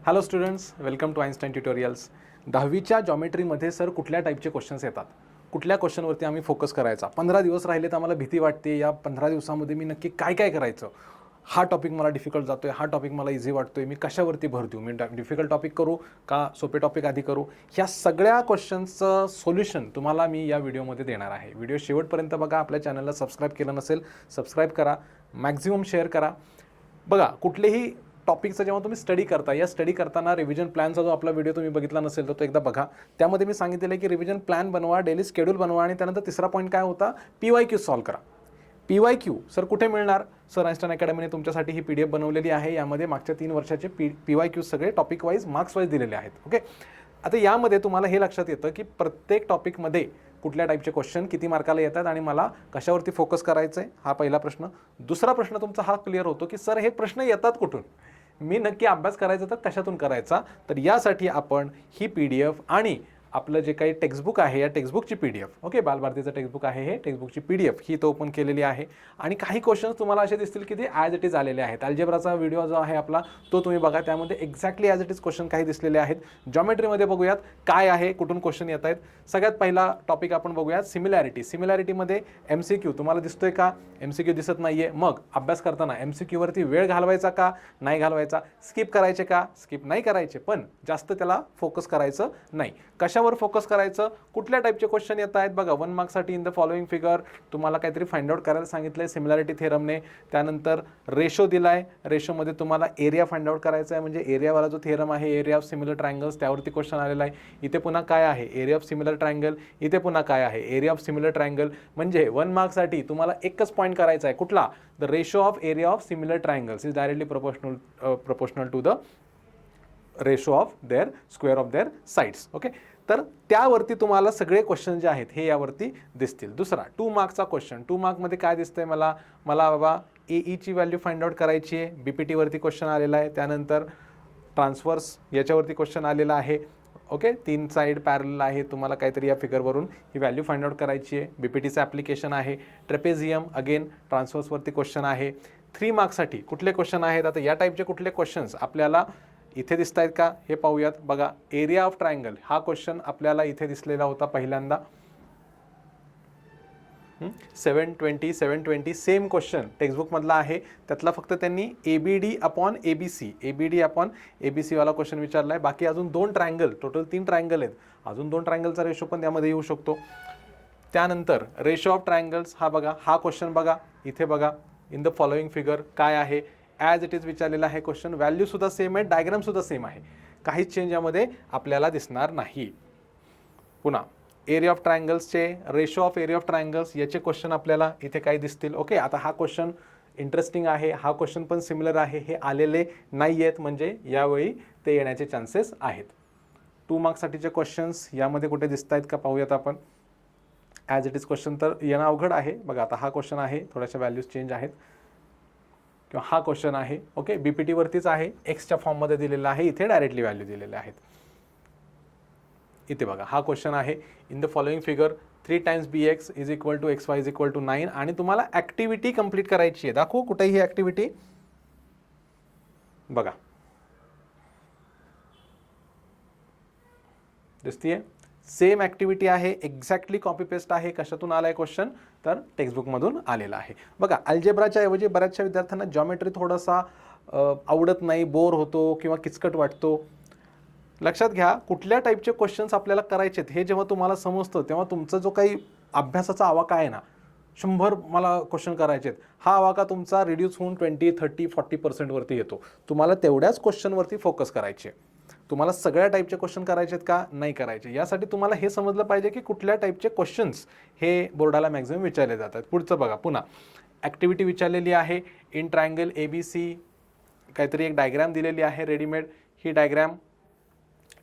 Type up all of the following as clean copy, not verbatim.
Hello students, welcome to Einstein tutorials. 10वीच्या जॉमेट्रीमध्ये sir कुठल्या टाईपचे क्वेश्चन्स येतात, कुठल्या क्वेश्चनवरती आम्ही फोकस करायचा. 15 दिवस राहिले तर आम्हाला भीती वाटते, या 15 दिवसामध्ये मी नक्की काय काय करायचं. हा टॉपिक मला डिफिकल्ट जातो आहे, हा टॉपिक मला इझी वाटतो आहे, मी कशावरती भर देऊ, मी डिफिकल्ट टॉपिक करू का सोपे टॉपिक आधी करू. ह्या सगळ्या क्वेश्चन्सचं सोल्युशन तुम्हाला मी या व्हिडिओमध्ये देणार आहे. व्हिडिओ शेवटपर्यंत बघा. आपल्या चॅनलला सबस्क्राईब केलं नसेल सबस्क्राईब करा, मॅक्झिमम शेअर करा. बघा, कुठलेही टॉपिकचं जेव्हा तुम्ही स्टडी करता, या स्टडी करताना रिव्हिजन प्लॅनचा जो आपला व्हिडिओ तुम्ही बघितला नसेल तर तो एकदा बघा. त्यामध्ये मी सांगितलेलं आहे की रिव्हिजन प्लॅन बनवा, डेली शेड्यूल बनवा आणि त्यानंतर तिसरा पॉईंट काय होता, PYQ सॉल्व करा. PYQ सर कुठे मिळणार? सर आइन्स्टाईन अकॅडमीने तुमच्यासाठी ही PDF बनवलेली आहे. यामध्ये मागच्या 3 वर्षाचे PYQ सगळे टॉपिक वाईज मार्क्स वाईज दिलेले आहेत. ओके, आता यामध्ये तुम्हाला हे लक्षात येतं की प्रत्येक टॉपिकमध्ये कुठल्या टाईपचे क्वेश्चन किती मार्काला येतात आणि मला कशावरती फोकस करायचं आहे, हा पहिला प्रश्न. दुसरा प्रश्न तुमचा हा क्लिअर होतो की सर हे प्रश्न येतात कुठून, मी नक्की अभ्यास करायचा तर कशातून करायचा. तर यासाठी आपण ही PDF आणि आपलं जे काही टेक्स्टबुक आहे, या टेक्स्टबुकची PDF, ओके, बालभारतीचं टेक्स्टबुक आहे, हे टेक्स्टबुकची PDF ही तो ओपन केलेली आहे. आणि काही क्वेश्चन्स तुम्हाला असे दिसतील की ते ॲज इट इज आलेले आहेत. अल्जेब्राचा व्हिडिओ जो आहे आपला तो तुम्ही बघा, त्यामध्ये exactly as it is question काही दिसलेले आहेत. जॉमेट्रीमध्ये बघूयात काय आहे, कुठून क्वेश्चन येत आहेत. सगळ्यात पहिला टॉपिक आपण बघूयात सिमिलॅरिटी. सिमिलॅरिटीमध्ये MCQ तुम्हाला दिसतोय का? MCQ दिसत नाहीये. मग अभ्यास करताना MCQ वरती वेळ घालवायचा का नाही घालवायचा, स्किप करायचे का स्किप नाही करायचे, पण जास्त त्याला फोकस करायचं नाही. कशावर फोकस करायचं, कुठल्या टाईपचे क्वेश्चन येत आहेत बघा. 1 मार्क्ससाठी इन द फॉलोइंग फिगर तुम्हाला काहीतरी फाइंड आउट करायला सांगितलंय सिमिलॅरिटी थेरमने. त्यानंतर रेशो दिलाय, रेशोमध्ये तुम्हाला एरिया फाइंड आउट करायचा आहे, म्हणजे एरियावाला जो थेरम आहे एरिया ऑफ सिमिलर ट्रायंगल्स, त्यावरती क्वेश्चन आलेला आहे. इथे पुन्हा काय आहे, एरिया ऑफ सिमिलर ट्रायंगल. इथे पुन्हा काय आहे, एरिया ऑफ सिमिलर ट्रायंगल. म्हणजे 1 मार्क्ससाठी तुम्हाला एकच पॉईंट करायचा आहे, कुठला, the ratio of area of similar triangles is directly proportional to the ratio of their square of their sides. Okay, तर त्यावरती तुम्हाला सगळे क्वेश्चन जे आहेत हे यावरती दिसतील. दुसरा 2 मार्क्सचा क्वेश्चन. 2 मार्कमध्ये काय दिसतंय मला बाबा AEची व्हॅल्यू फाइंड आउट करायची आहे. BPTवरती क्वेश्चन आलेला आहे. त्यानंतर ट्रान्सफर्स याच्यावरती क्वेश्चन आलेला आहे. ओके, 3 साईड पॅरल आहे, तुम्हाला काहीतरी या फिगरवरून ही व्हॅल्यू फाइंड आउट करायची आहे. BPTचं ॲप्लिकेशन आहे. ट्रेपेझियम अगेन ट्रान्सफर्सवरती क्वेश्चन आहे. 3 मार्क्ससाठी कुठले क्वेश्चन आहेत, आता या टाईपचे कुठले क्वेश्चन्स आपल्याला इथे दिसत आहेत का हे पाहूयात. बघा, एरिया ऑफ ट्रायंगल हा क्वेश्चन आपल्याला इथे दिसलेला होता पहिल्यांदा. 720 सेम क्वेश्चन टेक्स्टबुकमधला आहे. त्यातला फक्त त्यांनी ABD अपॉन ABC वाला क्वेश्चन विचारला आहे. बाकी अजून 2 ट्रायंगल, टोटल 3 ट्रायंगल आहेत. अजून 2 ट्रायंगलचा रेशो पण त्यामध्ये येऊ शकतो. त्यानंतर रेशो ऑफ ट्रायंगल्स हा बघा, हा क्वेश्चन बघा इथे बघा, इन द फॉलोइंग फिगर काय आहे, ॲज इट इज विचारलेला आहे क्वेश्चन. व्हॅल्यू सुद्धा सेम आहे, डायग्राम सुद्धा सेम आहे, काहीच चेंज यामध्ये आपल्याला दिसणार नाही. पुन्हा एरिया ऑफ ट्रायंगल्सचे, ratio of area of triangles याचे क्वेश्चन आपल्याला इथे काही दिसतील. ओके, आता हा क्वेश्चन इंटरेस्टिंग आहे, हा क्वेश्चन पण सिमिलर आहे, हे आलेले नाही आहेत, म्हणजे यावेळी ते येण्याचे चान्सेस आहेत. 2 मार्क्ससाठीचे क्वेश्चन्स यामध्ये कुठे दिसत आहेत का पाहूयात आपण. ॲज इट इज क्वेश्चन तर येणं अवघड आहे. बघा, आता हा क्वेश्चन आहे, थोड्याशा व्हॅल्यूज चेंज आहेत, किंवा हा क्वेश्चन आहे. ओके, BPTवरतीच आहे, एक्सच्या फॉर्ममध्ये दिलेला आहे, इथे डायरेक्टली व्हॅल्यू दिलेल्या आहेत. इथे बघा, हा क्वेश्चन आहे, in the following figure 3 times BX is equal to XY is equal to 9. आणि तुम्हाला ॲक्टिव्हिटी कंप्लीट करायची आहे. दाखवू कुठे ही ॲक्टिव्हिटी, बघा दिसतीये, सेम ॲक्टिव्हिटी आहे, एक्झॅक्टली कॉपी पेस्ट आहे. कशातून आला आहे क्वेश्चन, तर टेक्स्टबुकमधून आलेला आहे. बघा, अल्जेब्राच्या ऐवजी बऱ्याचशा विद्यार्थ्यांना जॉमेट्री थोडासा आवडत नाही, बोर होतो किंवा किचकट वाटतो. लक्षात घ्या, कुठल्या टाईपचे क्वेश्चन्स आपल्याला करायचे आहेत हे जेव्हा तुम्हाला समजतं तेव्हा तुमचा जो काही अभ्यासाचा आवाका आहे ना, 100 मला क्वेश्चन करायचे आहेत, हा आवाका तुमचा रिड्यूस होऊन 20, 30, 40% वरती येतो. तुम्हाला तेवढ्याच क्वेश्चनवरती फोकस करायचे. तुम्हाला सगळ्या टाईपचे क्वेश्चन करायचे आहेत का, नाही करायचे. यासाठी तुम्हाला हे समजलं पाहिजे की कुठल्या टाईपचे क्वेश्चन्स हे बोर्डाला मॅक्झिमम विचारले जातात. पुढचं बघा, पुन्हा ॲक्टिव्हिटी विचारलेली आहे. इन ट्रायंगल ABC काहीतरी एक डायग्राम दिलेली आहे रेडीमेड. ही डायग्राम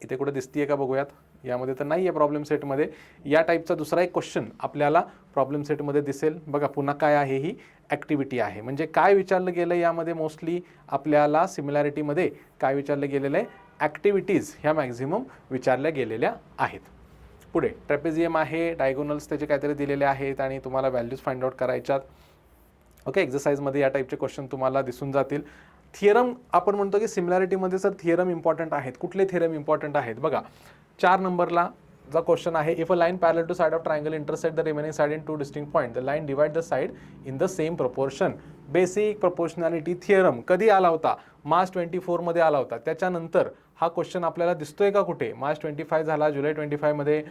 इथे कुठे दिसतीये का बघूयात. यामध्ये तर नाही आहे प्रॉब्लेम सेटमध्ये. या टाईपचा दुसरा एक क्वेश्चन आपल्याला प्रॉब्लेम सेटमध्ये दिसेल. बघा, पुन्हा काय आहे, ही ॲक्टिव्हिटी आहे. म्हणजे काय विचारलं गेलं यामध्ये, मोस्टली आपल्याला सिमिलॅरिटीमध्ये काय विचारलं गेलेलं आहे, ॲक्टिव्हिटीज ह्या मॅक्झिमम विचारल्या गेलेल्या आहेत. पुढे ट्रेपेझियम आहे, डायगोनल्स त्याचे काहीतरी दिलेले आहेत आणि तुम्हाला व्हॅल्यूज फाइंड आउट करायच्यात. ओके, एक्झरसाइजमध्ये या टाईपचे क्वेश्चन तुम्हाला दिसून जातील. थिअरम आपण म्हणतो की सिमिलॅरिटीमध्ये सर थिअरम इम्पॉर्टंट आहेत. कुठले थिअरम इम्पॉर्टंट आहेत बघा, 4 नंबरला जो क्वेश्चन आहे, if a line parallel to side of triangle intersect the remaining side in 2 distinct point, the line divide the side in the same proportion. Basic proportionality theorem कधी आला होता? मार्च 24 मध्ये आला होता. त्याच्यानंतर हा क्वेश्चन आपल्याला दिसतोय का कुठे? मार्च 25 झाला, जुलै 25 मध्ये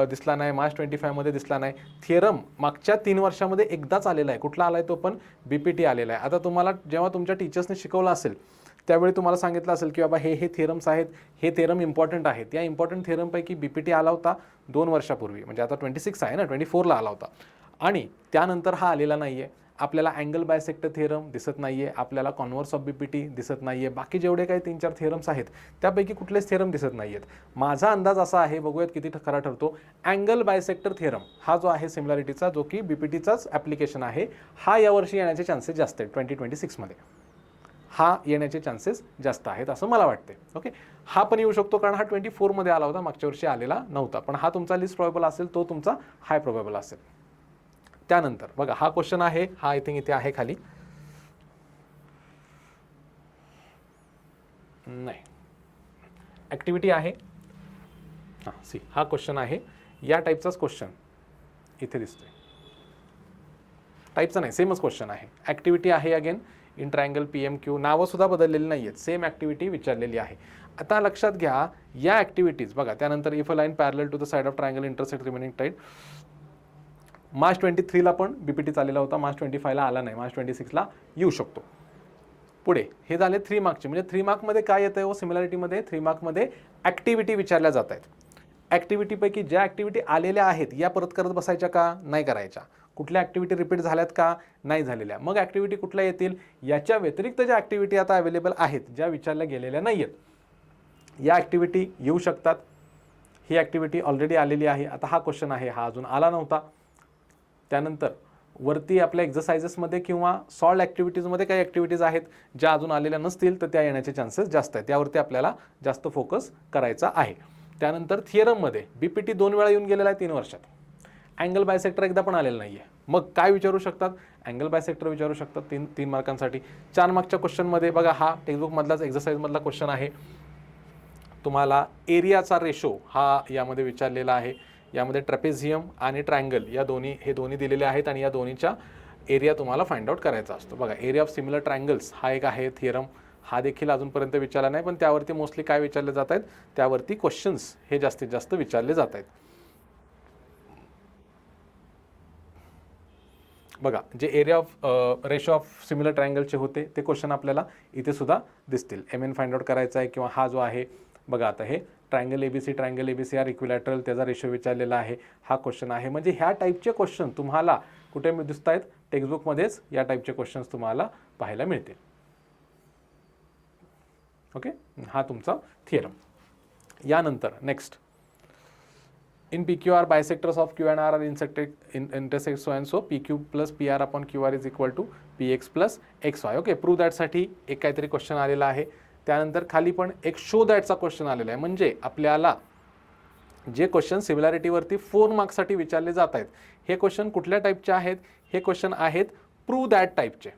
दिसला नाही, मार्च 25 मध्ये दिसला नाही. थिअरम मागच्या 3 वर्षामध्ये एकदाच आलेला आहे. कुठला आलाय तो पण? BPT आलेला आहे. आता तुम्हाला जेव्हा तुमच्या टीचर्सने शिकवलं असेल त्यावेळी तुम्हाला सांगितलं असेल की बाबा हे थिअरम्स आहेत, हे थिअरम इम्पॉर्टंट आहेत. या इम्पॉर्टंट थिअरमपैकी BPT आला होता 2 वर्षापूर्वी, म्हणजे आता 26 आहे ना, 24ला आला होता. आणि त्यानंतर हा आलेला नाही आहे. आपल्याला अँगल बायसेक्टर थिअरम दिसत नाही आहे, आपल्याला कॉन्व्हर्स ऑफ BPT दिसत नाही आहे, बाकी जेवढे काही 3-4 थिअरम्स आहेत त्यापैकी कुठलेच थिअरम दिसत नाही आहेत. माझा अंदाज असा आहे, बघूयात किती खरा ठरतो. अँगल बायसेक्टर थिअरम हा जो आहे सिमिलॅरिटीचा, जो की BPTचाच ॲप्लिकेशन आहे, हा यावर्षी येण्याचे चान्सेस जास्त आहेत. 2026 मध्ये हा येण्याचे चान्सेस जास्त आहेत असं मला वाटते. ओके, हा पण येऊ शकतो कारण हा 24 मध्ये आला होता, मागच्या वर्षी आलेला नव्हता. पण हा तुमचा लिस्ट प्रोबेबल असेल, तो तुमचा हाय प्रोबेबल असेल. त्यानंतर बघा हा क्वेश्चन आहे, हा आय थिंक इथे आहे खाली, नाही ॲक्टिव्हिटी आहे. हां सी, हा क्वेश्चन आहे, या टाईपचाच क्वेश्चन इथे दिसतोय. टाईपचा नाही, सेमच क्वेश्चन आहे. ॲक्टिव्हिटी आहे अगेन इन ट्रायंगल PMQ, नावं सुद्धा बदललेली नाही आहेत, सेम ॲक्टिव्हिटी विचारलेली आहे. आता लक्षात घ्या या ॲक्टिव्हिटीज बघा, त्यानंतर if a line parallel to the side of triangle intersect remaining side, March 23ला पण BPT चाललेला होता, मार्च 25ला आला नाही, मार्च 26ला येऊ शकतो. पुढे हे झाले 3 मार्कचे, म्हणजे 3 मार्कमध्ये काय येतं हो सिमिलॅरिटीमध्ये? 3 मार्कमध्ये ॲक्टिव्हिटी विचारल्या जात आहेत. ॲक्टिव्हिटीपैकी ज्या ॲक्टिव्हिटी आलेल्या आहेत या परत करत बसायच्या का? नाही करायच्या. कुठल्या ॲक्टिव्हिटी रिपीट झाल्यात का? नाही झालेल्या. मग ॲक्टिव्हिटी कुठल्या येतील? याच्या व्यतिरिक्त ज्या ॲक्टिव्हिटी आता अवेलेबल आहेत, ज्या विचारल्या गेलेल्या नाही आहेत, या ॲक्टिव्हिटी येऊ शकतात. ही ॲक्टिव्हिटी ऑलरेडी आलेली आहे. आता हा क्वेश्चन आहे, हा अजून आला नव्हता. त्यानंतर वरती आपल्या एक्झरसाइजेसमध्ये किंवा सॉल्ड ॲक्टिव्हिटीजमध्ये काही ॲक्टिव्हिटीज आहेत ज्या अजून आलेल्या नसतील तर त्या येण्याचे चान्सेस जास्त आहेत. त्यावरती आपल्याला जास्त फोकस करायचा आहे. त्यानंतर थिअरममध्ये BPT 2 वेळा येऊन गेलेला आहे 3 वर्षात. अँगल बायसेक्टर एकदा पण आलेलं नाही आहे. मग काय विचारू शकतात? अँगल बायसेक्टर विचारू शकतात 3 मार्कांसाठी. 4 मार्कच्या क्वेश्चनमध्ये बघा, हा टेक्स्टबुकमधलाच एक्झरसाइजमधला क्वेश्चन आहे. तुम्हाला एरियाचा रेशो हा यामध्ये विचारलेला आहे. यामध्ये ट्रॅपेझियम आणि ट्रायंगल या हे दोन्ही दिलेले आहेत आणि या दोन्हीच्या एरिया तुम्हाला फाइंड आउट करायचा असतो. बघा, एरिया ऑफ सिमिलर ट्रायंगल्स हा एक आहे थिअरम, हा देखील अजूनपर्यंत विचारला नाही, पण त्यावरती मोस्टली काय विचारले जात आहेत? त्यावरती क्वेश्चन्स हे जास्तीत जास्त विचारले जात आहेत. बघा, जे area of ratio of similar ट्रायंगलचे होते ते क्वेश्चन आपल्याला इथे सुद्धा दिसतील. MN फाइंड आउट करायचा आहे, किंवा हा जो आहे बघा, आता हे ट्रायंगल ABC आर इक्विलॅटरल, त्याचा रेशो विचारलेला आहे, हा क्वेश्चन आहे. म्हणजे ह्या टाईपचे क्वेश्चन तुम्हाला कुठे दिसत आहेत? टेक्स्टबुकमध्येच या टाईपचे क्वेश्चन्स तुम्हाला पाहायला मिळतील. ओके, हा तुमचा थिअरम. यानंतर next, in PQR bisectors of Q and R R intersect so and so, PQ plus PR upon QR is equal to PX plus XY. Okay, prove दॅटसाठी एक काहीतरी क्वेश्चन आलेला आहे. त्यानंतर खाली पण एक शो दॅटचा क्वेश्चन आलेला आहे. म्हणजे आपल्याला जे क्वेश्चन सिमिलॅरिटीवरती 4 मार्क्ससाठी विचारले जात आहेत, हे क्वेश्चन कुठल्या टाईपचे आहेत? हे क्वेश्चन आहेत प्रूव्ह दॅट टाईपचे.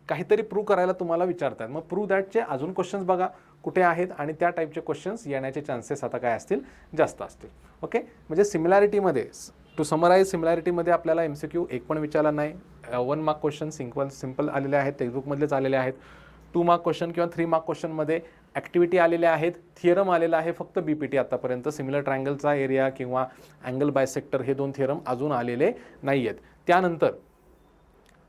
काहीतरी प्रूव्ह करायला तुम्हाला विचारतात. मग प्रूव्ह दॅटचे अजून क्वेश्चन्स बघा कुठे आहेत, आणि त्या टाईपचे क्वेश्चन्स येण्याचे चान्सेस आता काय असतील? जास्त असतील. ओके, म्हणजे सिमिलॅरिटीमध्ये, टू समराईज, सिमिलॅरिटीमध्ये आपल्याला MCQ एक पण विचारला नाही. 1 मार्क क्वेश्चन सिंपल आलेले आहेत, टेक्स्टबुकमधलेच आलेले आहेत. 2 मार्क क्वेश्चन किंवा 3 मार्क क्वेश्चनमध्ये ॲक्टिव्हिटी आलेल्या आहेत, थिअरम आलेला आहे फक्त BPT आतापर्यंत. सिमिलर ट्रायंगलचा एरिया किंवा अँगल बायसेक्टर हे 2 थिअरम अजून आलेले नाही आहेत. त्यानंतर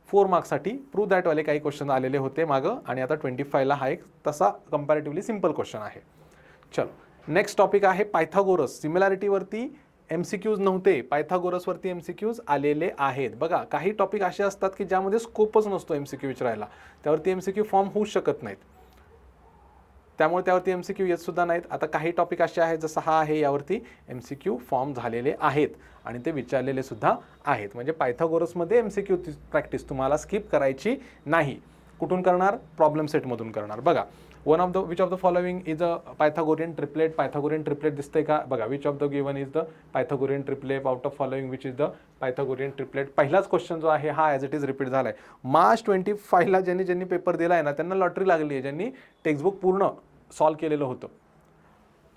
4 मार्क्ससाठी प्रूव्ह दॅटवाले काही क्वेश्चन आलेले होते मागं, आणि आता 25ला हा एक तसा कंपॅरेटिव्हली सिंपल क्वेश्चन आहे. चलो, नेक्स्ट टॉपिक आहे पायथागोरस. सिमिलॅरिटीवरती MCQज नव्हते, पायथागोरसवरती MCQज आलेले आहेत. बघा, काही टॉपिक असे असतात की ज्यामध्ये स्कोपच नसतो MCQ विचारायला, त्यावरती MCQ फॉर्म होऊ शकत नाहीत, त्यामुळे त्यावरती MCQ येत सुद्धा नाहीत. आता काही टॉपिक असे आहेत, जसं हा आहे, यावरती MCQ फॉर्म झालेले आहेत आणि ते विचारलेले सुद्धा आहेत. म्हणजे पायथागोरसमध्ये MCQ प्रॅक्टिस तुम्हाला स्किप करायची नाही. कुठून करणार? प्रॉब्लेम सेटमधून करणार. बघा, which of the following is a Pythagorean triplet. Pythagorean triplet दिसतंय का? बघा, which of the given is the Pythagorean triplet out of following which is the Pythagorean triplet. पहिलाच क्वेश्चन जो आहे हा ॲज इट इज रिपीट झालाय. मार्च 25ला ज्यांनी paper दिला आहे ना, त्यांना लॉटरी लागली आहे, ज्यांनी टेक्स्टबुक पूर्ण सॉल्व केलेलं होतं.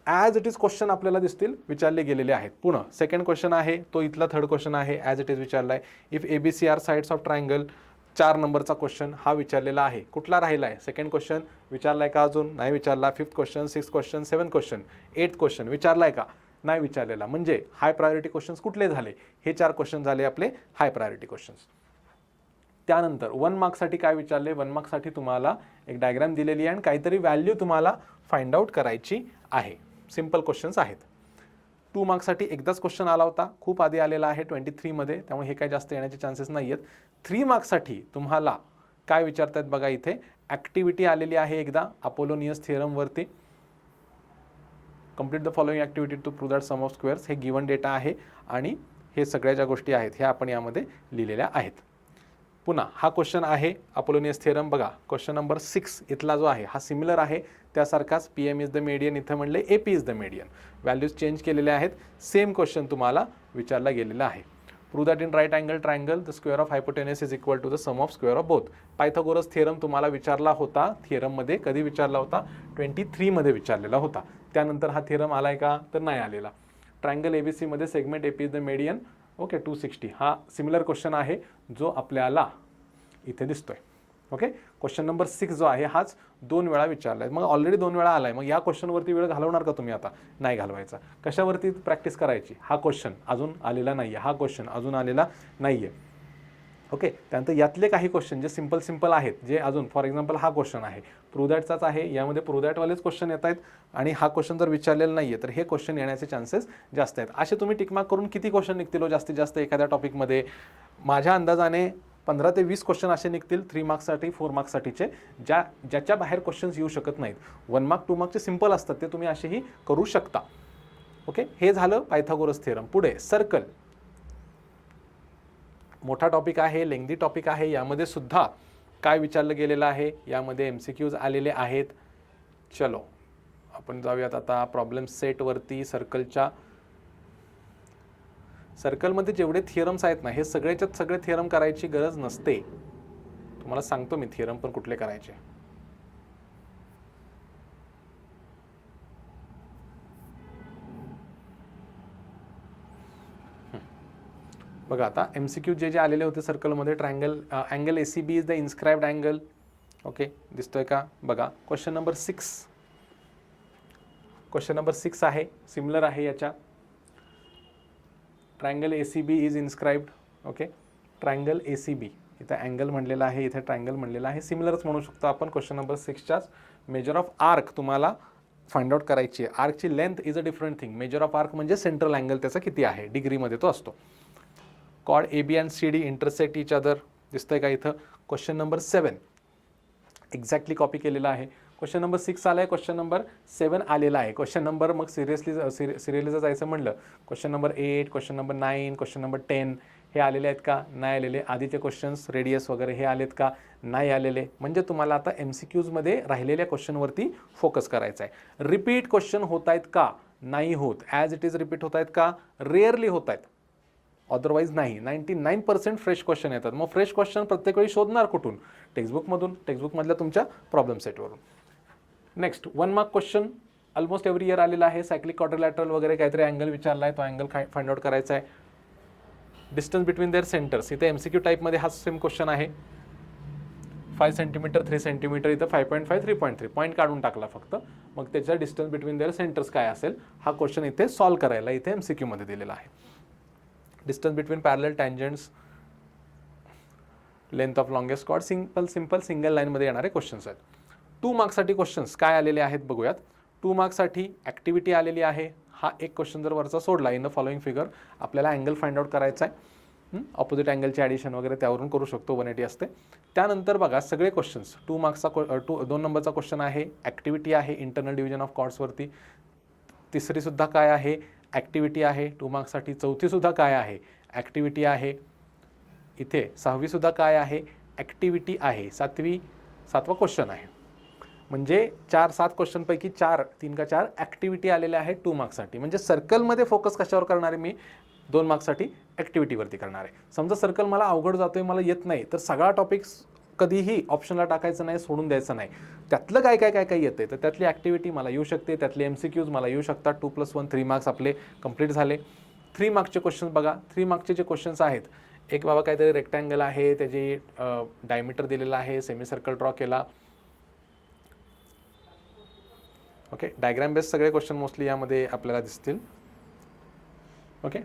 ॲज इट इज क्वेश्चन आपल्याला दिसतील विचारले गेलेले आहेत. पुन्हा सेकंड क्वेश्चन आहे तो इथला थर्ड क्वेश्चन आहे, ॲज इट इज विचारलाय. If ABC are sides of triangle, 4 नंबरचा क्वेश्चन हा विचारलेला आहे. कुठला राहिला आहे? सेकंड क्वेश्चन विचारलाय का? अजून नाही विचारला. 5th question, 6th question, 7th question, 8th question विचारलाय का? नाही विचारलेला. म्हणजे हाय प्रायोरिटी क्वेश्चन्स कुठले झाले? हे 4 क्वेश्चन झाले आपले हाय प्रायोरिटी क्वेश्चन्स. त्यानंतर 1 मार्क्ससाठी काय विचारले? 1 मार्क्ससाठी तुम्हाला एक डायग्राम दिलेली आहे आणि काहीतरी व्हॅल्यू तुम्हाला फाइंड आउट करायची आहे. सिंपल क्वेश्चन्स आहेत. 2 मार्क्ससाठी एकदाच क्वेश्चन आला होता, खूप आधी आलेला आहे 23मध्ये, त्यामुळे हे काय जास्त येण्याचे चान्सेस नाही आहेत. 3 मार्क्ससाठी तुम्हाला काय विचारतात बघा, इथे ॲक्टिव्हिटी आलेली आहे एकदा अपोलोनियस थिअरमवरती. Complete the following activity to prove that sum of squares. हे गिवन डेटा आहे आणि हे सगळ्या ज्या गोष्टी आहेत ह्या आपण यामध्ये लिहिलेल्या आहेत. पुन्हा हा क्वेश्चन आहे अपोलोनियस थिअरम. बघा, क्वेश्चन नंबर 6 इथला जो आहे हा सिमिलर आहे त्यासारखाच. PM इज द मीडियन, इथं म्हणले AP is the median. Values change केलेल्या आहेत. सेम क्वेश्चन तुम्हाला विचारला गेलेला आहे. Prove that in right angle triangle the square of hypotenuse is equal to the sum of square of both. Pythagoras theorem तुम्हाला विचारला होता थिअरममध्ये. कधी विचारला होता? 23मध्ये विचारलेला होता. त्यानंतर हा थिअरम आलाय का? तर नाही आलेला. ट्रायंगल ABC मध्ये segment AP is the median. Okay, 260 हा सिमिलर क्वेश्चन आहे जो आपल्याला इथे दिसतोय. ओके, क्वेश्चन नंबर 6 जो आहे हाच 2 वेळा विचारलाय. मग ऑलरेडी 2 वेळा आलाय, मग या क्वेश्चनवरती वेळ घालवणार का तुम्ही? आता नाही घालवायचा. कशावरती प्रॅक्टिस करायची? हा क्वेश्चन अजून आलेला नाहीये, हा क्वेश्चन अजून आलेला नाहीये. ओके, त्यानंतर यातले काही क्वेश्चन जे सिंपल आहेत, जे अजून फॉर एक्झाम्पल हा क्वेश्चन आहे प्रूव्ह दॅटचाच आहे, यामध्ये प्रूव्ह दॅटवालेच क्वेश्चन येत आहेत आणि हा क्वेश्चन जर विचारलेला नाहीये तर हे क्वेश्चन येण्याचे चान्सेस जास्त आहेत. असे तुम्ही टिकमार्क करून किती क्वेश्चन निघतील जास्तीत जास्त एखाद्या टॉपिकमध्ये? माझ्या अंदाजाने 15 ते 20 क्वेश्चन असे निघतील 3 मार्क्ससाठी, 4 मार्क्ससाठीचे, ज्याच्या बाहेर क्वेश्चन्स येऊ शकत नाहीत. 1 मार्क 2 मार्कचे सिंपल असतात, ते तुम्ही असेही करू शकता. ओके, हे झालं पायथागोरस थिअरम. पुढे सर्कल. मोठा टॉपिक आहे, लेंग्दी टॉपिक आहे. यामध्ये सुद्धा काय विचारलं गेलेलं आहे? यामध्ये MCQs आलेले आहेत. चलो आपण जाऊयात आता प्रॉब्लेम सेटवरती. सर्कलमध्ये जेवढे थिअरम्स आहेत ना, हे सगळ्याच्यात सगळे थिअरम करायची गरज नसते. तुम्हाला सांगतो मी थिअरम पण कुठले करायचे. बघा, आता MCQ जे आलेले होते सर्कलमध्ये, triangle angle ACB is the inscribed angle. Okay, दिसतोय का? बघा, क्वेश्चन नंबर 6 आहे, सिमिलर आहे याच्या. Triangle ACB is inscribed. Okay, triangle ACB, इथं अँगल म्हणलेला आहे, इथे ट्रायंगल म्हणलेला आहे, सिमिलरच म्हणू शकतो आपण. क्वेश्चन नंबर 6च्याच मेजर ऑफ आर्क तुम्हाला फाइंड आउट करायची आहे. आर्कची length is a different thing. Measure of arc म्हणजे सेंट्रल अँगल त्याचा किती आहे, डिग्रीमध्ये तो असतो. कॉड AB and CD intersect each other. दिसतंय का इथं? क्वेश्चन नंबर 7 एक्झॅक्टली कॉपी केलेला आहे. क्वेश्चन नंबर 6 आला आहे, क्वेश्चन नंबर 7 आलेला आहे. क्वेश्चन नंबर मग सिरियसली जर जायचं म्हणलं, question number 8, question number 9, question number 10 हे आलेले आहेत का? नाही आलेले. आधीचे क्वेश्चन्स रेडियस वगैरे हे आलेत का? नाही आलेले. म्हणजे तुम्हाला आता MCQजमध्ये राहिलेल्या क्वेश्चनवरती फोकस करायचा आहे. रिपीट क्वेश्चन होत आहेत का? नाही होत. ॲज इट इज रिपीट होत आहेत का? रेअरली होत आहेत, अदरवाईज नाही. 99% फ्रेश क्वेश्चन येतात. मग फ्रेश क्वेश्चन प्रत्येक वेळी शोधणार कुठून? टेक्स्टबुकमधून, टेक्स्टबुकमधल्या तुमच्या प्रॉब्लेम सेटवरून. Next 1 mark question almost every year आलेला आहे. सायक्लिक क्वाड्रिलॅटरल वगैरे काहीतरी अँगल विचारला आहे, तो अँगल फाइंड आउट करायचा आहे. डिस्टन्स बिटवीन देअर सेंटर्स, इथे MCQ टाईपमध्ये हा सेम क्वेश्चन आहे. 5 सेंटीमीटर 3 सेंटीमीटर, इथं 5.5 3.3 पॉईंट काढून टाकला फक्त. मग त्याचा डिस्टन्स बिटवीन देअर सेंटर्स काय असेल हा क्वेश्चन इथे सॉल्व्ह करायला इथे MCQमध्ये दिलेला आहे. Distance between parallel tangents, length of longest chord, simple single लाईनमध्ये येणारे क्वेश्चन्स आहेत. 2 मार्क्ससाठी क्वेश्चन्स काय आलेले आहेत बघूयात. 2 मार्क्ससाठी ॲक्टिव्हिटी आलेली आहे. हा एक क्वेश्चन जर वरचा सोडला, इन द फॉलोइंग फिगर, आपल्याला अँगल फाइंड आउट करायचा आहे. ऑपोजिट अँगलचे ॲडिशन वगैरे त्यावरून करू शकतो, 180 असते. त्यानंतर बघा सगळे क्वेश्चन्स 2 मार्क्सचा 2 नंबरचा क्वेश्चन आहे, ॲक्टिव्हिटी आहे इंटरनल डिव्हिजन ऑफ कॉर्ड्सवरती. तिसरीसुद्धा काय आहे? ॲक्टिव्हिटी आहे 2 मार्क्ससाठी. चौथीसुद्धा काय आहे? ॲक्टिव्हिटी आहे. इथे 6वीसुद्धा काय आहे? ॲक्टिव्हिटी आहे. 7वी 7वा क्वेश्चन आहे. म्हणजे 7 क्वेश्चनपैकी 3 का 4 ॲक्टिव्हिटी आलेल्या आहेत 2 मार्क्ससाठी. म्हणजे सर्कलमध्ये फोकस कशावर करणार आहे मी? 2 मार्क्ससाठी ॲक्टिव्हिटीवरती करणार आहे. समजा सर्कल मला अवघड जातोय, मला येत नाही, तर सगळा टॉपिक्स कधीही ऑप्शनला टाकायचं नाही, सोडून द्यायचं नाही. त्यातलं काय काय काय काय येते, तर त्यातली ॲक्टिव्हिटी मला येऊ शकते, त्यातले MCQs मला येऊ शकतात. 2+1 3 मार्क्स आपले कंप्लीट झाले. 3 मार्क्सचे क्वेश्चन्स बघा. 3 मार्क्सचे जे क्वेश्चन्स आहेत, एक बाबा काहीतरी रेक्टँगल आहे, त्याची डायमीटर दिलेला आहे, सेमी सर्कल ड्रॉ केला. ओके, डायग्राम बेस्ड सगळे क्वेश्चन मोस्टली यामध्ये आपल्याला दिसतील. ओके,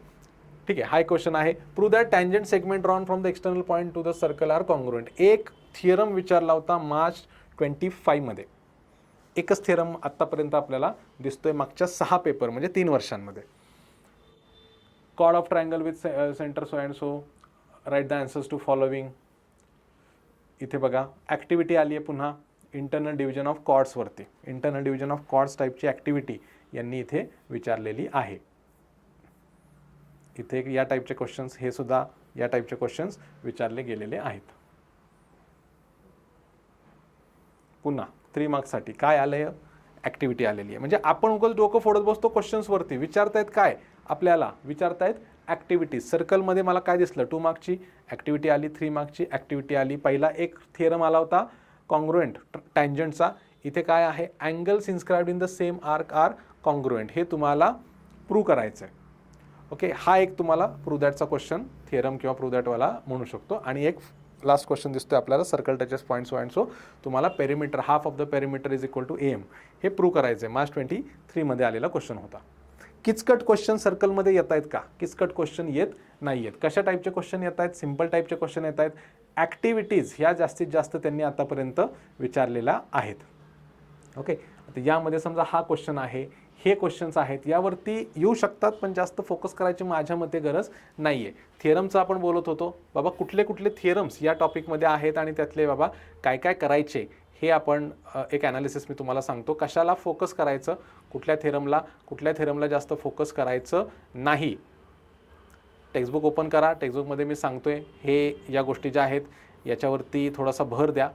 ठीक आहे. हाय क्वेश्चन आहे, prove that tangent segment drawn from the external point to the circle are congruent. एक थिअरम विचारला होता मार्च 25 मध्ये. एकच थिअरम आत्तापर्यंत आपल्याला दिसतोय मागच्या 6 पेपर म्हणजे 3 वर्षांमध्ये. Chord of triangle with centre so and so, write the answers to following. इथे बघा ॲक्टिव्हिटी आली आहे पुन्हा इंटरनल डिव्हिजन ऑफ कॉर्ड्सवरती. इंटरनल डिव्हिजन ऑफ कॉर्ड्स टाईपची ॲक्टिव्हिटी यांनी इथे विचारलेली आहे. इथे या टाईपचे क्वेश्चन्स, हे सुद्धा या टाईपचे क्वेश्चन्स विचारले गेलेले आहेत. पुन्हा 3 मार्क्ससाठी काय आलंय? ॲक्टिव्हिटी आलेली आहे. म्हणजे आपण उगाच डोकं फोडत बसतो क्वेश्चन्सवरती. विचारतायत काय आपल्याला? विचारतायत ॲक्टिव्हिटीज. सर्कलमध्ये मला काय दिसलं? 2 मार्क्सची ॲक्टिव्हिटी आली, 3 मार्क्सची ॲक्टिव्हिटी आली. पहिला एक थिअरम आला होता कॉन्ग्रुएंट टँजंटचा. इथे काय आहे? Angles inscribed in the same arc are congruent. हे तुम्हाला प्रूव्ह करायचं आहे. ओके, हा एक तुम्हाला प्रूव्ह दॅटचा क्वेश्चन, थिअरम किंवा प्रूव्ह दॅटवाला म्हणू शकतो. आणि एक लास्ट क्वेश्चन दिसतोय आपल्याला, circle touches point so and so. तुम्हाला perimeter, half of the perimeter is equal to AM, हे प्रूव्ह करायचं आहे. मार्च 23 मध्ये आलेला क्वेश्चन होता. किचकट क्वेश्चन सर्कलमध्ये येत आहेत का? किचकट क्वेश्चन येत नाही आहेत. कशा टाईपचे क्वेश्चन येत आहेत? सिम्पल टाईपचे क्वेश्चन येत आहेत. ॲक्टिव्हिटीज ह्या जास्तीत जास्त त्यांनी आतापर्यंत विचारलेल्या आहेत. ओके, आता यामध्ये समजा हा क्वेश्चन आहे, हे क्वेश्चन्स आहेत, यावरती येऊ शकतात, पण जास्त फोकस करायची माझ्या मते गरज नाही आहे. थिअरमचं आपण बोलत होतो बाबा, कुठले कुठले थिअरम्स या टॉपिकमध्ये आहेत आणि त्यातले बाबा काय काय करायचे, हे आपण एक ॲनालिसिस मी तुम्हाला सांगतो. कशाला फोकस करायचं, कुठल्या थिअरमला जास्त फोकस करायचं नाही. टेक्स्टबुक ओपन करा. टेक्स्टबुकमध्ये मी सांगतोय हे या गोष्टी ज्या आहेत याच्यावरती थोडासा भर द्या.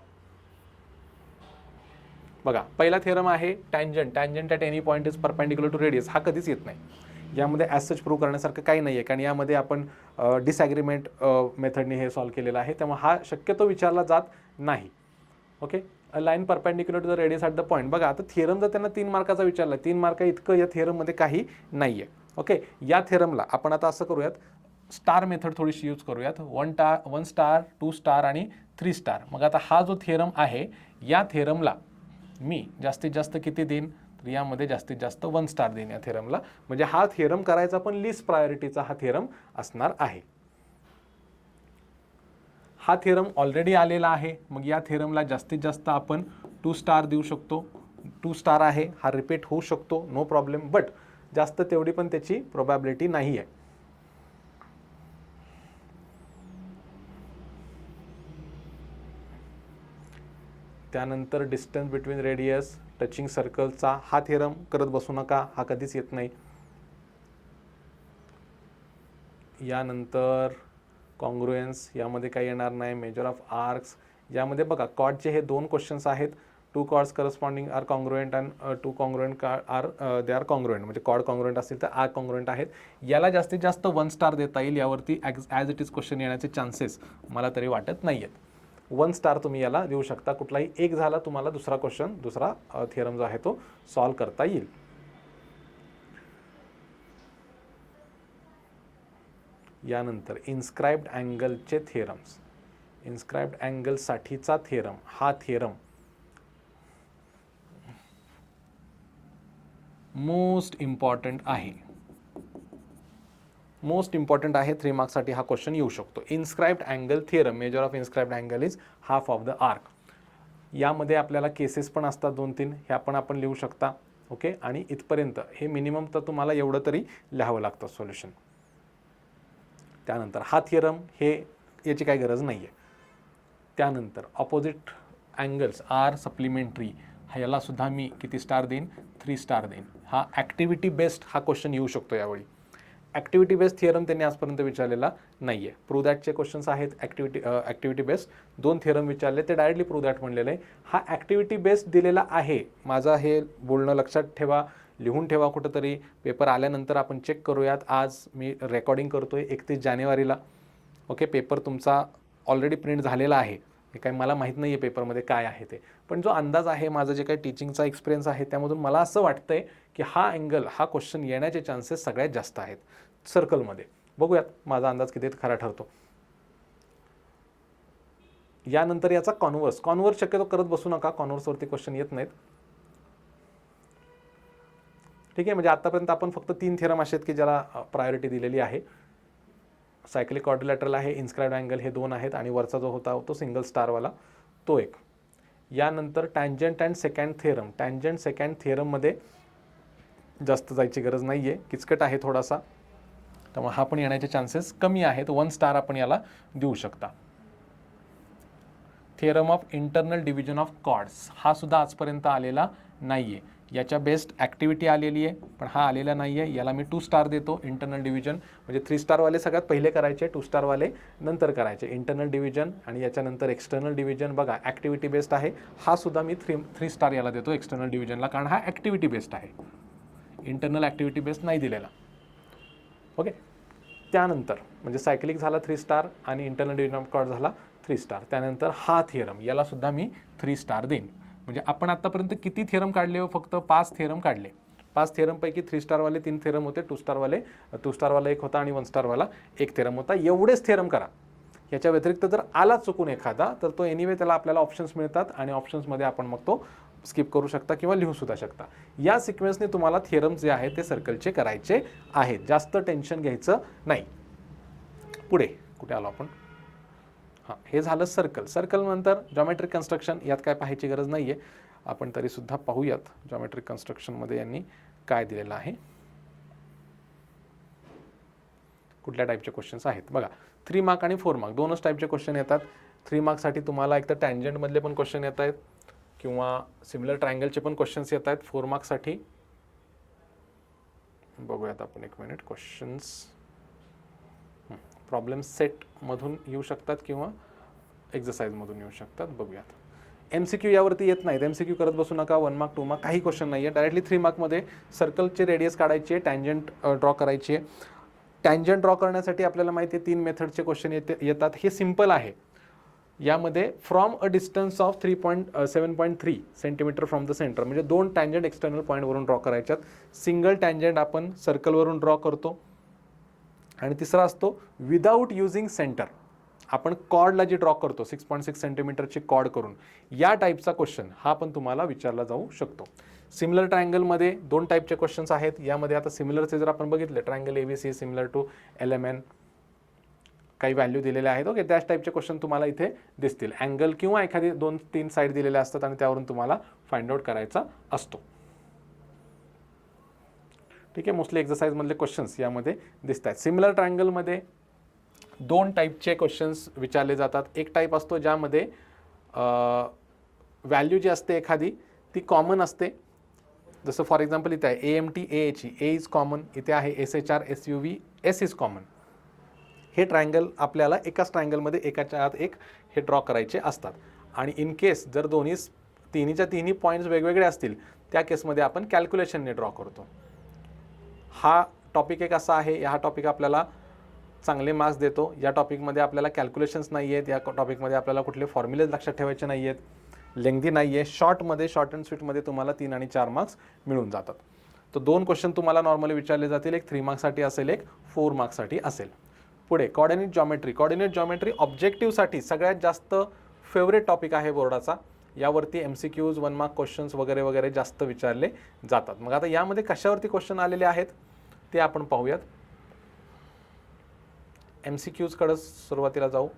बघा, पहिला थिअरम आहे tangent at any point is perpendicular to radius. हा कधीच येत नाही. यामध्ये ॲज सच प्रूव्ह करण्यासारखं काही नाही आहे, कारण यामध्ये आपण डिसॲग्रीमेंट मेथडने हे सॉल्व्ह केलेलं आहे. त्यामुळे हा शक्यतो विचारला जात नाही. Okay, a line perpendicular to the radius at the point. बघा, आता थिअरम जर त्यांना 3 मार्काचा विचारला, 3 मार्क इतकं या थिअरममध्ये काही नाही आहे. ओके, या थिअरमला आपण आता असं करूयात, स्टार मेथड थोडीशी यूज करूयात. 1 स्टार 2 स्टार आणि 3 स्टार. मग आता हा जो थिअरम आहे, या थिअरमला मी जास्तीत जास्त किती देईन? तर यामध्ये जास्तीत जास्त 1 स्टार देईन या थिअरमला. म्हणजे हा थिअरम करायचा पण लीस्ट प्रायोरिटीचा हा थिअरम असणार आहे. हा थिअरम ऑलरेडी आलेला आहे, मग या थिअरमला जास्तीत जास्त आपण 2 स्टार देऊ शकतो. 2 स्टार आहे, हा रिपीट होऊ शकतो, नो प्रॉब्लेम, बट जास्त तेवढी पण त्याची प्रोबॅबिलिटी नाही आहे. त्यानंतर डिस्टन्स बिटवीन रेडियस टचिंग सर्कलचा हा थिअरम करत बसू नका, हा कधीच येत नाही. यानंतर कॉन्ग्रुएन्स, यामध्ये काही येणार नाही. मेजर ऑफ आर्क्स, यामध्ये बघा कॉर्डचे हे 2 क्वेश्चन्स आहेत. 2 chords corresponding are congruent and 2 congruent are they are congruent. म्हणजे कॉर्ड कॉन्ग्रुएंट असतील तर आर कॉन्ग्रुएंट आहेत. याला जास्तीत जास्त 1 स्टार देता येईल. यावरती ॲज इट इज क्वेश्चन येण्याचे चान्सेस मला तरी वाटत नाही आहेत. 1 स्टार तुम्ही याला देऊ शकता. कुठलाही एक झाला, तुम्हाला दुसरा क्वेश्चन, दुसरा थिअरम जो आहे तो सॉल्व्ह करता येईल. यानंतर इन्स्क्राइब्ड अँगलचे थिअरम्स. इन्स्क्राइब्ड अँगलसाठीचा थिअरम, हा थिअरम मोस्ट इम्पॉर्टंट आहे. मोस्ट इम्पॉर्टंट आहे. 3 मार्क्ससाठी हा क्वेश्चन येऊ शकतो. Inscribed angle theorem, measure of inscribed angle is half of the arc. यामध्ये आपल्याला केसेस पण असतात 2-3, ह्या पण आपण लिहू शकता. ओके, आणि इथपर्यंत हे मिनिमम तर तुम्हाला एवढं तरी लिहावं लागतं सोल्युशन. त्यानंतर हा थिअरम, हे याची काही गरज नाही आहे. त्यानंतर ऑपोजिट अँगल्स आर सप्लिमेंटरी, ह्याला सुद्धा मी किती स्टार देईन? 3 स्टार देईन. हा ॲक्टिव्हिटी बेस्ड हा क्वेश्चन येऊ शकतो यावेळी. ॲक्टिव्हिटी बेस्ड थिअरम त्यांनी आजपर्यंत विचारलेला नाही आहे. प्रूव्ह दॅटचे क्वेश्चन्स आहेत ॲक्टिव्हिटी बेस्ड 2 थिअरम विचारले, ते डायरेक्टली प्रूव्ह दॅट म्हणलेलं आहे. हा ॲक्टिव्हिटी बेस्ड दिलेला आहे. माझा हे बोलणं लक्षात ठेवा, लिहून ठेवा कुठंतरी. पेपर आल्यानंतर आपण चेक करूयात. आज मी रेकॉर्डिंग करतोय 31 जानेवारीला. ओके, पेपर तुमचा ऑलरेडी प्रिंट झालेला आहे. हे काही मला माहीत नाही आहे पेपरमध्ये काय आहे ते, पण जो अंदाज आहे, माझा जे काही टीचिंगचा एक्सपिरियन्स आहे, त्यामधून मला असं वाटतंय की हा अँगल, हा क्वेश्चन येण्याचे चान्सेस सगळ्यात जास्त आहेत सर्कलमध्ये. बघूयात माझा अंदाज किती खरा ठरतो. यानंतर याचा कॉन्व्हर्स शक्यतो करत बसू नका, कॉन्व्हर्सवरती क्वेश्चन येत नाहीत. ठीक आहे, म्हणजे आतापर्यंत आपण फक्त 3 थिअरम असे आहेत की ज्याला प्रायोरिटी दिलेली आहे. सायक्लिक क्वाड्रिलॅटरल आहे, इन्स्क्राइब्ड अँगल हे 2 आहेत, आणि वरचा जो होता तो सिंगल स्टारवाला तो एक. यानंतर tangent and secant theorem. Tangent secant थिअरममध्ये जास्त जायची गरज नाही आहे, किचकट आहे थोडासा, त्यामुळे हा पण येण्याचे चान्सेस कमी आहेत. 1 स्टार आपण याला देऊ शकता. Theorem of internal division of chords हा सुद्धा आजपर्यंत आलेला नाही आहे. याच्या बेस्ट ॲक्टिव्हिटी आलेली आहे, पण हा आलेला नाही आहे. याला मी 2 स्टार देतो. इंटरनल डिव्हिजन म्हणजे 3 स्टारवाले सगळ्यात पहिले करायचे, 2 स्टारवाले नंतर करायचे. इंटरनल डिव्हिजन आणि याच्यानंतर एक्सटर्नल डिव्हिजन. बघा, ॲक्टिव्हिटी बेस्ड आहे, हा सुद्धा मी 3 स्टार याला देतो एक्सटर्नल डिव्हिजनला, कारण हा ॲक्टिव्हिटी बेस्ड आहे. इंटरनल ॲक्टिव्हिटी बेस्ड नाही दिलेला. ओके, त्यानंतर म्हणजे सायक्लिक झाला 3 स्टार आणि इंटरनल डिव्हिजन ऑफ कॉर्ड झाला 3 स्टार. त्यानंतर हा थिअरम, याला सुद्धा मी 3 स्टार देईन. म्हणजे आपण आतापर्यंत किती थिअरम काढले हो? फक्त 5 थिअरम काढले. 5 थिअरमपैकी 3 स्टारवाले 3 थिअरम होते, 2 स्टारवाला 1 होता आणि 1 स्टारवाला 1 थिअरम होता. एवढेच थिअरम करा. याच्या व्यतिरिक्त जर आला चुकून एखादा तर तो एनिवे त्याला आपल्याला ऑप्शन्स मिळतात, आणि ऑप्शन्समध्ये आपण मग तो स्किप करू शकता किंवा लिहू सुद्धा शकता. या सिक्वेन्सने तुम्हाला थिअरम्स जे आहेत ते सर्कलचे करायचे आहेत. जास्त टेन्शन घ्यायचं नाही. पुढे कुठे आलो आपण? हां, हे झालं सर्कल. सर्कलनंतर geometric construction. यात काय पाहायची गरज नाही आहे, आपण तरीसुद्धा पाहूयात जॉमेट्रिक कन्स्ट्रक्शनमध्ये यांनी काय दिलेलं आहे, कुठल्या टाईपचे क्वेश्चन्स आहेत. बघा, 3 मार्क आणि 4 मार्क दोनच टाईपचे क्वेश्चन येतात. 3 मार्कसाठी तुम्हाला एक तर टँजंटमधले पण क्वेश्चन येत आहेत किंवा सिमिलर ट्रायंगलचे पण क्वेश्चन्स येत आहेत. 4 मार्कसाठी बघूयात आपण 1 मिनिट. क्वेश्चन्स प्रॉब्लेम सेटमधून येऊ शकतात किंवा एक्झरसाइजमधून येऊ शकतात. बघूयात. MCQ यावरती येत नाहीत, MCQ करत बसू नका. 1 मार्क 2 मार्क काही क्वेश्चन नाही आहे. डायरेक्टली 3 मार्कमध्ये सर्कलचे रेडियस काढायची आहे, टँजंट ड्रॉ करायची आहे. टँजंट ड्रॉ करण्यासाठी आपल्याला माहिती आहे 3 मेथडचे क्वेश्चन येतात. हे सिम्पल आहे. यामध्ये from a distance of 7.3 centimetre from the centre, म्हणजे 2 टँजंट एक्सटर्नल पॉईंटवरून ड्रॉ करायच्यात. सिंगल टँजंट आपण सर्कलवरून ड्रॉ करतो. आणि तिसरा असतो विदाऊट युझिंग सेंटर. आपण कॉर्डला जी ड्रॉ करतो 6.6 सेंटीमीटरची कॉर्ड करून, या टाईपचा क्वेश्चन हा पण तुम्हाला विचारला जाऊ शकतो. सिमिलर ट्रायंगलमध्ये 2 टाईपचे क्वेश्चन्स आहेत. यामध्ये आता सिमिलरचे जर आपण बघितले, triangle ABC similar to LMN, काही व्हॅल्यू दिलेले आहेत. ओके, त्याच टाईपचे क्वेश्चन तुम्हाला इथे दिसतील. अँगल किंवा एखादी 2-3 साईड दिलेले असतात आणि त्यावरून तुम्हाला फाइंड आउट करायचा असतो. ठीक आहे, मोस्टली एक्झरसाइजमधले क्वेश्चन्स यामध्ये दिसत आहेत. सिमिलर ट्रायंगलमध्ये 2 टाईपचे क्वेश्चन्स विचारले जातात. एक टाईप असतो ज्यामध्ये व्हॅल्यू जी असते एखादी ती कॉमन असते. जसं फॉर एक्झाम्पल इथे आहे AMT AHE, A is common. इथे आहे SHR SUV, S is common. हे ट्रायंगल आपल्याला एकाच ट्रायंगलमध्ये एकाच्या आत एक हे ड्रॉ करायचे असतात. आणि इन केस जर तिन्हीच्या तिन्ही पॉईंट्स वेगवेगळे असतील, त्या केसमध्ये आपण कॅल्क्युलेशनने ड्रॉ करतो. हा टॉपिक एक असा आहे, हा टॉपिक आपल्याला चांगले मार्क्स देतो. या टॉपिकमध्ये आपल्याला कॅल्क्युलेशन्स नाही आहेत, या टॉपिकमध्ये आपल्याला कुठले फॉर्म्युलेज लक्षात ठेवायचे नाही आहेत, लेंग्दी नाही आहे. शॉर्ट अँड स्वीटमध्ये तुम्हाला 3 आणि 4 मार्क्स मिळून जातात. तर 2 क्वेश्चन तुम्हाला नॉर्मली विचारले जातील. एक 3 मार्क्ससाठी असेल, एक 4 मार्क्ससाठी असेल. पुढे कोऑर्डिनेट जॉमेट्री ऑब्जेक्टिव्हसाठी सगळ्यात जास्त फेवरेट टॉपिक आहे बोर्डाचा. यावरती MCQs 1 मार्क क्वेश्चन्स वगैरे वगैरे जास्त विचारले जातात. मग आता यामध्ये कशावरती क्वेश्चन आलेले आहेत ते आपण पाहूयात. MCQs कडे सुरुवातीला जाऊ.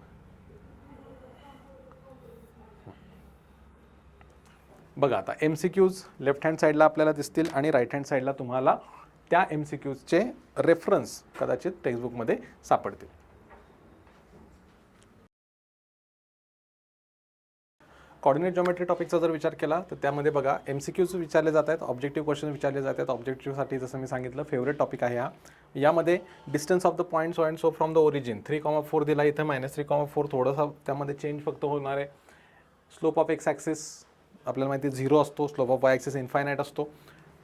बघा, आता MCQs लेफ्ट हँड साईडला आपल्याला दिसतील आणि राईट हँड साईडला तुम्हाला त्या MCQsचे रेफरन्स कदाचित टेक्स्टबुकमध्ये सापडतील. कॉर्डिनेट जॉमेट्री टॉपिकचा जर विचार केला तर त्यामध्ये बघा MCQs विचारले जात आहेत, ऑब्जेक्टिव्ह क्वेश्चन विचारले जात आहेत. ऑब्जेक्टिव्हसाठी जसं मी सांगितलं फेवरेट टॉपिक आहे हा. यामध्ये distance of the point so and so from the origin 3,4 दिला, इथं -3,4 थोडंसं त्यामध्ये चेंज फक्त होणार आहे. स्लोप ऑफ एक्स ॲक्सिस आपल्याला माहिती आहे 0 असतो, slope of Y axis infinite असतो.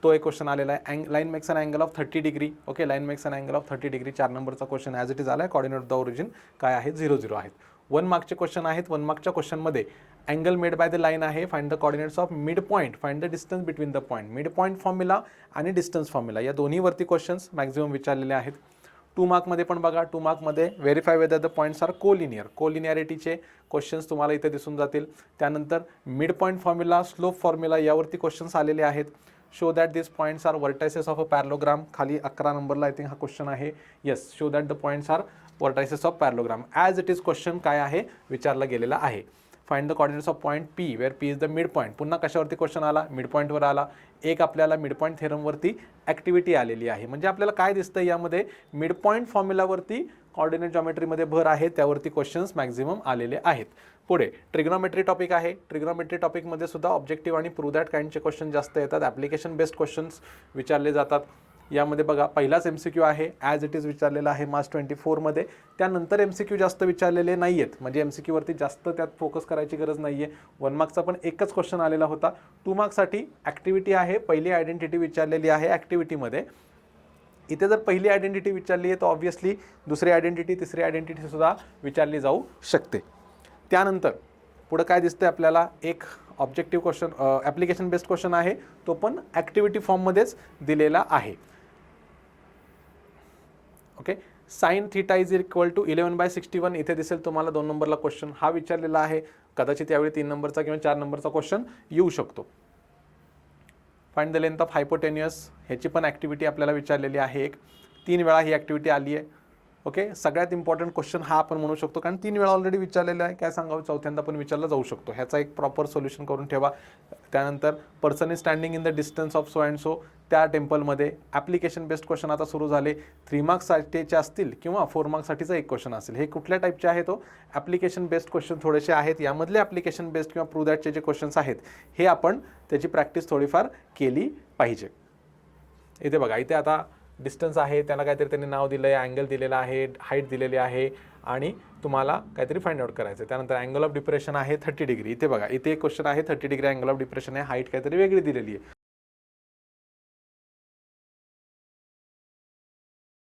तो एक क्वेश्चन आलेला आहे. Line makes an angle of 30 degree. Okay, line makes an angle of 30 degree 4 नंबरचा क्वेश्चन ॲज इट इज आला आहे. कॉर्डिनेट ऑफ द ओरिजिन काय आहे 0, 0 आहेत. 1 मार्कचे क्वेश्चन आहेत. 1 मार्कच्या क्वेश्चनमध्ये angle made by the line आहे, find the coordinates of mid point, find the distance between the point. Mid point formula आणि डिस्टन्स फॉर्म्युला या दोन्हीवरती क्वेश्चन्स मॅक्झिमम विचारलेले आहेत. 2 मार्कमध्ये पण बघा, 2 मार्कमध्ये verify whether the points are collinear. कोलिनियरिटीचे क्वेश्चन्स तुम्हाला इथे दिसून जातील. त्यानंतर mid point formula, slope formula यावरती क्वेश्चन्स आलेले आहेत. Show that this points are vertices of a parallelogram. खाली 11 नंबरला आय थिंक हा क्वेश्चन आहे. Yes, show that the points are vertices of parallelogram. As it is question काय आहे विचारला गेलेला आहे. Find the coordinates of point P where P is the mid point. पुन्हा कशावरती क्वेश्चन आला, मिड पॉईंटवर आला. एक आपल्याला मिड पॉईंट थेरमवरती ॲक्टिव्हिटी आलेली आहे. म्हणजे आपल्याला काय दिसतं यामध्ये, मिड पॉईंट फॉर्म्युलावरती कॉर्डिनेट जॉमेट्रीमध्ये भर आहे, त्यावरती क्वेश्चन्स मॅक्झिमम आलेले आहेत. पुढे ट्रिग्नोमेट्री टॉपिक आहे. ट्रिग्नोमेट्री टॉपिकमध्ये सुद्धा ऑब्जेक्टिव्ह आणि प्रूव्ह दॅट काइंडचे क्वेश्चन जास्त येतात. ॲप्लिकेशन बेस्ड क्वेश्चन्स विचारले जातात. यामध्ये बघा पहिलाच MCQ आहे, ॲज इट इज विचारलेला आहे मार्च 24 मध्ये. त्यानंतर MCQ जास्त विचारलेले नाही आहेत, म्हणजे MCQ वरती जास्त त्यात फोकस करायची गरज नाही आहे. 1 मार्कचा पण एकच क्वेश्चन आलेला होता. 2 मार्कसाठी ॲक्टिव्हिटी आहे, पहिली आयडेंटिटी विचारलेली आहे ॲक्टिव्हिटीमध्ये. इथे जर पहिली आयडेंटिटी विचारली आहे तर ऑब्व्हियसली दुसरी आयडेंटिटी, तिसरी आयडेंटिटी सुद्धा विचारली जाऊ शकते. त्यानंतर पुढं काय दिसतंय आपल्याला, एक objective question application based question आहे, तो पण ॲक्टिव्हिटी फॉर्ममध्येच दिलेला आहे. Okay, sine theta is equal to 11/61 इथे दिसेल तुम्हाला 2 नंबरला क्वेश्चन हा विचारलेला आहे. कदाचित यावेळी 3 नंबरचा किंवा 4 नंबरचा क्वेश्चन येऊ शकतो. फाइंड द लेंथ ऑफ हायपोटेन्युअस, ह्याची पण ॲक्टिव्हिटी आपल्याला विचारलेली आहे. 3 वेळा ही ॲक्टिव्हिटी आली आहे. ओके, सगळ्यात इम्पॉर्टंट क्वेश्चन हा आपण म्हणू शकतो, कारण 3 वेळा ऑलरेडी विचारलेला आहे. काय सांगावं, चौथ्यांदा पण विचारला जाऊ शकतो. ह्याचा एक प्रॉपर सोल्युशन करून ठेवा. त्यानंतर person is standing in the distance of so and so, त्या टेम्पलमध्ये ॲप्लिकेशन बेस्ड क्वेश्चन आता सुरू झाले. 3 मार्क्ससाठीचे असतील किंवा 4 मार्क्ससाठीचा एक क्वेश्चन असेल. हे कुठल्या टाईपचे आहे, तो ॲप्लिकेशन बेस्ड क्वेश्चन थोडेसे आहेत. यामधले ॲप्लिकेशन बेस्ड किंवा प्रूव्ह दॅटचे जे क्वेश्चन्स आहेत हे आपण त्याची प्रॅक्टिस थोडीफार केली पाहिजे. इथे बघा, इथे आता डिस्टन्स आहे, त्याला काहीतरी त्यांनी नाव दिलं आहे, अँगल दिलेला आहे, हाईट दिलेली आहे आणि तुम्हाला काहीतरी फाइंड आउट करायचं आहे. त्यानंतर अँगल ऑफ डिप्रेशन आहे 30 डिग्री. इथे बघा, इथे एक क्वेश्चन आहे 30 डिग्री अँगल ऑफ डिप्रेशन आहे, हाईट काहीतरी वेगळी दिलेली आहे.